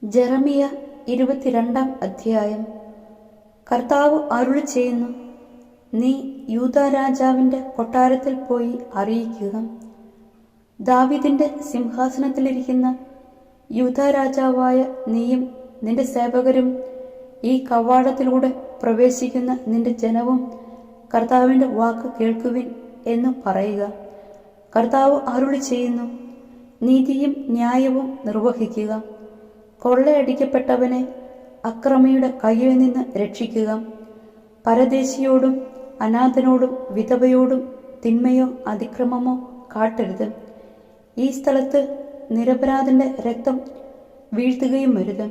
ജെറമിയ 22 അധ്യായം. കർത്താവ് അരുളി ചെയ്യുന്നു, നീ യൂദാ രാജാവിന്റെ കൊട്ടാരത്തിൽ പോയി അറിയിക്കുക, ദാവീദിന്റെ സിംഹാസനത്തിലിരിക്കുന്ന യൂദാ രാജാവായ നീയും നിന്റെ സേവകരും ഈ കവാടത്തിലൂടെ പ്രവേശിക്കുന്ന നിന്റെ ജനവും കർത്താവിന്റെ വാക്ക് കേൾക്കുവിൻ എന്ന് പറയുക. കർത്താവ് അരുളി ചെയ്യുന്നു, നീതിയും ന്യായവും നിർവഹിക്കുക, കൊള്ളയടിക്കപ്പെട്ടവനെ അക്രമിയുടെ കയ്യിൽ നിന്ന് രക്ഷിക്കുക, പരദേശിയോടും അനാഥനോടും വിധവയോടും തിന്മയോ അതിക്രമമോ കാട്ടരുത്. ഈ സ്ഥലത്ത് നിരപരാധന്റെ രക്തം വീഴ്ത്തുകയും വരുത്.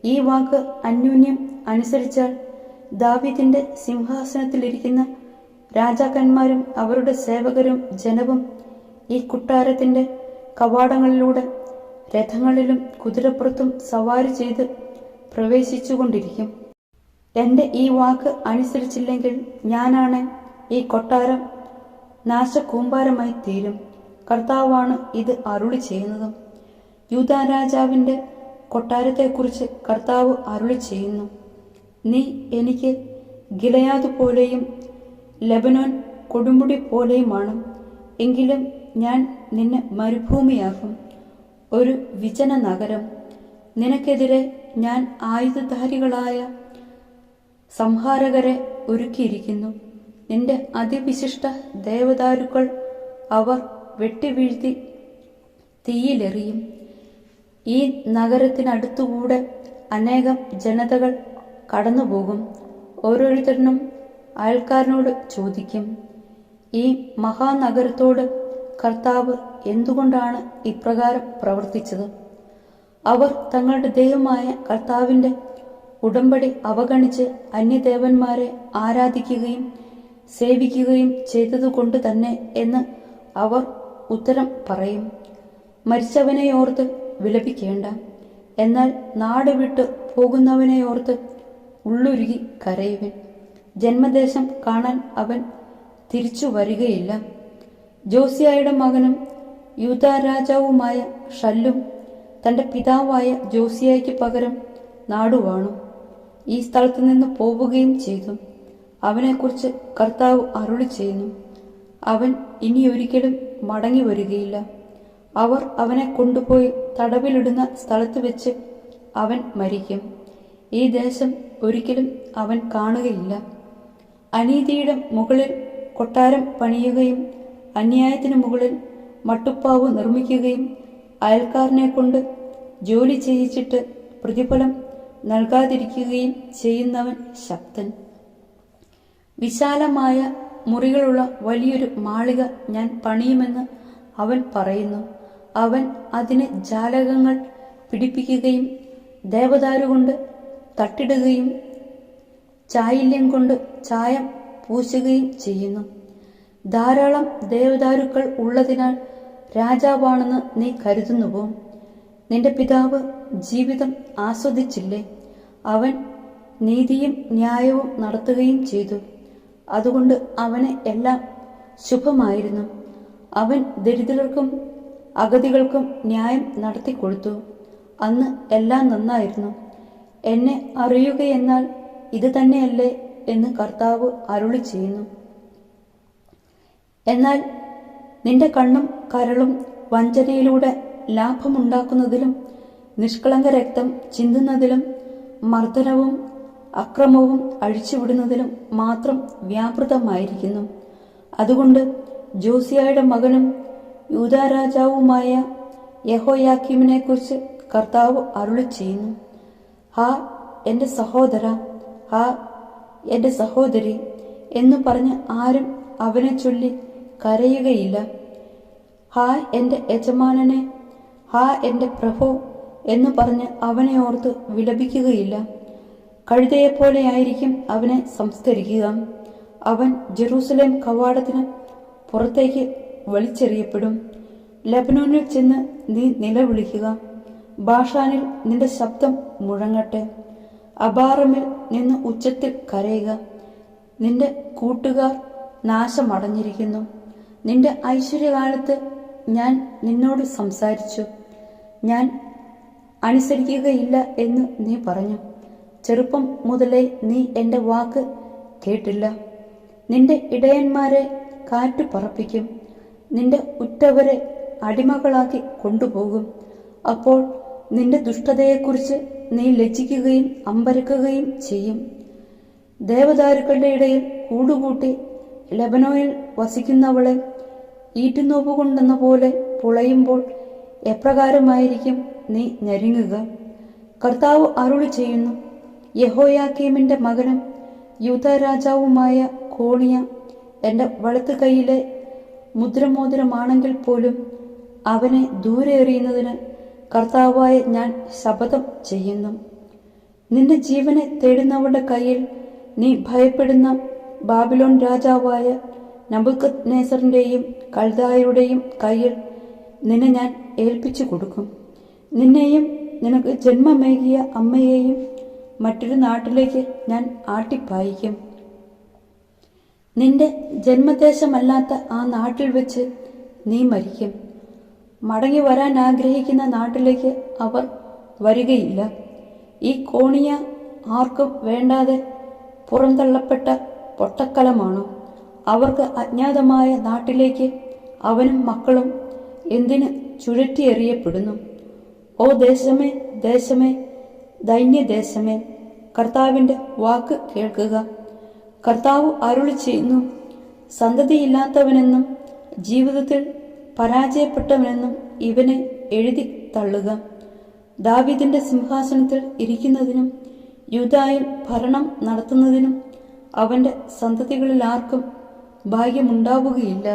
ഈ വാക്ക് അന്യോന്യം അനുസരിച്ചാൽ ദാവീദിന്റെ സിംഹാസനത്തിലിരിക്കുന്ന രാജാക്കന്മാരും അവരുടെ സേവകരും ജനവും ഈ കൊട്ടാരത്തിന്റെ കവാടങ്ങളിലൂടെ രഥങ്ങളിലും കുതിരപ്പുറത്തും സവാരി ചെയ്ത് പ്രവേശിച്ചുകൊണ്ടിരിക്കും. എൻ്റെ ഈ വാക്ക് അനുസരിച്ചില്ലെങ്കിൽ ഞാനാണ് ഈ കൊട്ടാരം നാശകൂമ്പാരമായി തീരും. കർത്താവാണ് ഇത് അരുളി ചെയ്യുന്നത്. യൂദാ രാജാവിൻ്റെ കൊട്ടാരത്തെക്കുറിച്ച് കർത്താവ് അരുളി ചെയ്യുന്നു, നീ എനിക്ക് ഗിലെയാദ് പോലെയും ലെബനോൻ കൊടുമുടി പോലെയുമാണ്. എങ്കിലും ഞാൻ നിന്നെ മരുഭൂമിയാക്കും, ഒരു വിജന നഗരം. നിനക്കെതിരെ ഞാൻ ആയുധധാരികളായ സംഹാരകരെ ഒരുക്കിയിരിക്കുന്നു. നിന്റെ അതിവിശിഷ്ട ദേവദാരുക്കൾ അവർ വെട്ടിവീഴ്ത്തി തീയിലെറിയും. ഈ നഗരത്തിനടുത്തുകൂടെ അനേകം ജനതകൾ കടന്നുപോകും. ഓരോരുത്തരും അയൽക്കാരനോട് ചോദിക്കും, ഈ മഹാനഗരത്തോട് കർത്താവ് എന്തുകൊണ്ടാണ് ഇപ്രകാരം പ്രവർത്തിച്ചത്? അവർ തങ്ങളുടെ ദൈവമായ കർത്താവിൻ്റെ ഉടമ്പടി അവഗണിച്ച് അന്യദേവന്മാരെ ആരാധിക്കുകയും സേവിക്കുകയും ചെയ്തതുകൊണ്ട് തന്നെ എന്ന് അവർ ഉത്തരം പറയും. മരിച്ചവനെയോർത്ത് വിലപിക്കേണ്ട, എന്നാൽ നാട് വിട്ട് പോകുന്നവനെയോർത്ത് ഉള്ളുരുകി കരയുവിൻ. ജന്മദേശം കാണാൻ അവൻ തിരിച്ചു വരികയില്ല. ജോസിയായുടെ മകനും യൂദാ രാജാവുമായ ഷല്ലും തൻ്റെ പിതാവായ ജോസിയായ്ക്ക് പകരം നാടുവാണു. ഈ സ്ഥലത്തു നിന്ന് പോവുകയും ചെയ്തു. അവനെക്കുറിച്ച് കർത്താവ് അരുളി ചെയ്യുന്നു, അവൻ ഇനിയൊരിക്കലും മടങ്ങി വരികയില്ല. അവർ അവനെ കൊണ്ടുപോയി തടവിലിടുന്ന സ്ഥലത്ത് വെച്ച് അവൻ മരിക്കും. ഈ ദേശം ഒരിക്കലും അവൻ കാണുകയില്ല. അനീതിയുടെ മുകളിൽ കൊട്ടാരം പണിയുകയും അന്യായത്തിന് മുകളിൽ മട്ടുപ്പാവ് നിർമ്മിക്കുകയും അയൽക്കാരനെ കൊണ്ട് ജോലി ചെയ്യിച്ചിട്ട് പ്രതിഫലം നൽകാതിരിക്കുകയും ചെയ്യുന്നവൻ ശക്തൻ. വിശാലമായ മുറികളുള്ള വലിയൊരു മാളിക ഞാൻ പണിയുമെന്ന് അവൻ പറയുന്നു. അവൻ അതിന് ജാലകങ്ങൾ പിടിപ്പിക്കുകയും ദേവദാരുകൊണ്ട് തട്ടിടുകയും ചായില്യം കൊണ്ട് ചായം പൂശുകയും ചെയ്യുന്നു. ധാരാളം ദേവദാരുക്കൾ ഉള്ളതിനാൽ രാജാവാണെന്ന് നീ കരുതുന്നുവോ? നിന്റെ പിതാവ് ജീവിതം ആസ്വദിച്ചില്ലേ? അവൻ നീതിയും ന്യായവും നടത്തുകയും ചെയ്തു. അതുകൊണ്ട് അവന് എല്ലാം ശുഭമായിരുന്നു. അവൻ ദരിദ്രർക്കും അഗതികൾക്കും ന്യായം നടത്തിക്കൊടുത്തു. അന്ന് എല്ലാം നന്നായിരുന്നു. എന്നെ അറിയുകയെന്നാൽ ഇത് തന്നെയല്ലേ എന്ന് കർത്താവ് അരുളി ചെയ്യുന്നു. എന്നാൽ നിന്റെ കണ്ണും കരളും വഞ്ചനയിലൂടെ ലാഭമുണ്ടാക്കുന്നതിലും നിഷ്കളങ്ക രക്തം ചിന്തുന്നതിലും മർദ്ദനവും അക്രമവും അഴിച്ചുവിടുന്നതിലും മാത്രം വ്യാപൃതമായിരിക്കുന്നു. അതുകൊണ്ട് ജോസിയായുടെ മകനും യൂദാ രാജാവുമായ യെഹോയാക്കീമിനെക്കുറിച്ച് കർത്താവ് അരുളി ചെയ്യുന്നു, ഹാ എൻ്റെ സഹോദര, ഹാ എൻ്റെ സഹോദരി എന്നു പറഞ്ഞ് ആരും അവനെ ചൊല്ലി കരയുകയില്ല. ഹാ എൻ്റെ യജമാനനെ, ഹാ എൻ്റെ പ്രഭോ എന്നു പറഞ്ഞ് അവനെ ഓർത്ത് വിലപിക്കുകയില്ല. കഴുതയെപ്പോലെയായിരിക്കും അവനെ സംസ്കരിക്കുക. അവൻ ജെറൂസലേം കവാടത്തിന് പുറത്തേക്ക് വലിച്ചെറിയപ്പെടും. ലെബനോനിൽ ചെന്ന് നീ നിലവിളിക്കുക. ബാഷാനിൽ നിന്റെ ശബ്ദം മുഴങ്ങട്ടെ. അബാറമിൽ നിന്ന് ഉച്ചത്തിൽ കരയുക. നിന്റെ കൂട്ടുകാർ നാശമടഞ്ഞിരിക്കുന്നു. നിന്റെ ഐശ്വര്യകാലത്ത് ഞാൻ നിന്നോട് സംസാരിച്ചു, ഞാൻ അനുസരിക്കുകയില്ല എന്ന് നീ പറഞ്ഞു. ചെറുപ്പം മുതലേ നീ എൻ്റെ വാക്ക് കേട്ടില്ല. നിന്റെ ഇടയന്മാരെ കാറ്റ് പറപ്പിക്കും, നിന്റെ ഉറ്റവരെ അടിമകളാക്കി കൊണ്ടുപോകും. അപ്പോൾ നിന്റെ ദുഷ്ടതയെക്കുറിച്ച് നീ ലജ്ജിക്കുകയും അമ്പരക്കുകയും ചെയ്യും. ദേവദാരുക്കളുടെ ഇടയിൽ കൂടുകൂട്ടി ലെബനോനിൽ വസിക്കുന്നവളെ ഈറ്റുനോവ് കൊണ്ടെന്ന പോലെ പുളയുമ്പോൾ എപ്രകാരമായിരിക്കും നീ ഞെരുങ്ങുക? കർത്താവ് അരുളി ചെയ്യുന്നു, യെഹോയാക്കീമിന്റെ മകനും യൂദാ രാജാവുമായ കോണിയ എൻ്റെ വലത്ത് കൈയിലെ മുദ്രമോതിരമാണെങ്കിൽ പോലും അവനെ ദൂരെ എറിയുന്നതിന് കർത്താവായ ഞാൻ ശപഥം ചെയ്യുന്നു. നിന്റെ ജീവനെ തേടുന്നവരുടെ കയ്യിൽ, നീ ഭയപ്പെടുന്ന ബാബിലോൺ രാജാവായ നബൂഖദ്നേസറിന്റെയും കൽദായരുടെയും കയ്യിൽ നിന്നെ ഞാൻ ഏൽപ്പിച്ചു കൊടുക്കും. നിന്നെയും നിനക്ക് ജന്മമേകിയ അമ്മയെയും മറ്റൊരു നാട്ടിലേക്ക് ഞാൻ ആട്ടിപ്പായിക്കും. നിന്റെ ജന്മദേശമല്ലാത്ത ആ നാട്ടിൽ വെച്ച് നീ മരിക്കും. മടങ്ങി വരാൻ ആഗ്രഹിക്കുന്ന നാട്ടിലേക്ക് അവർ വരികയില്ല. ഈ കോണിയ ആർക്കും വേണ്ടാതെ പുറന്തള്ളപ്പെട്ട പൊട്ടക്കലമാണ്. അവർക്ക് അജ്ഞാതമായ നാട്ടിലേക്ക് അവനും മക്കളും എന്തിന് ചുഴറ്റിയെറിയപ്പെടുന്നു? ഓ ദേശമേ, ദേശമേ, ദൈന്യദേശമേ, കർത്താവിൻ്റെ വാക്ക് കേൾക്കുക. കർത്താവ് അരുളി ചെയ്യുന്നു, സന്തതിയില്ലാത്തവനെന്നും ജീവിതത്തിൽ പരാജയപ്പെട്ടവനെന്നും ഇവനെ എഴുതി തള്ളുക. ദാവീദിന്റെ സിംഹാസനത്തിൽ ഇരിക്കുന്നതിനും യൂദായിൽ ഭരണം നടത്തുന്നതിനും അവന്റെ സന്തതികളിൽ ആർക്കും ഭാഗ്യമുണ്ടാവുകയില്ല.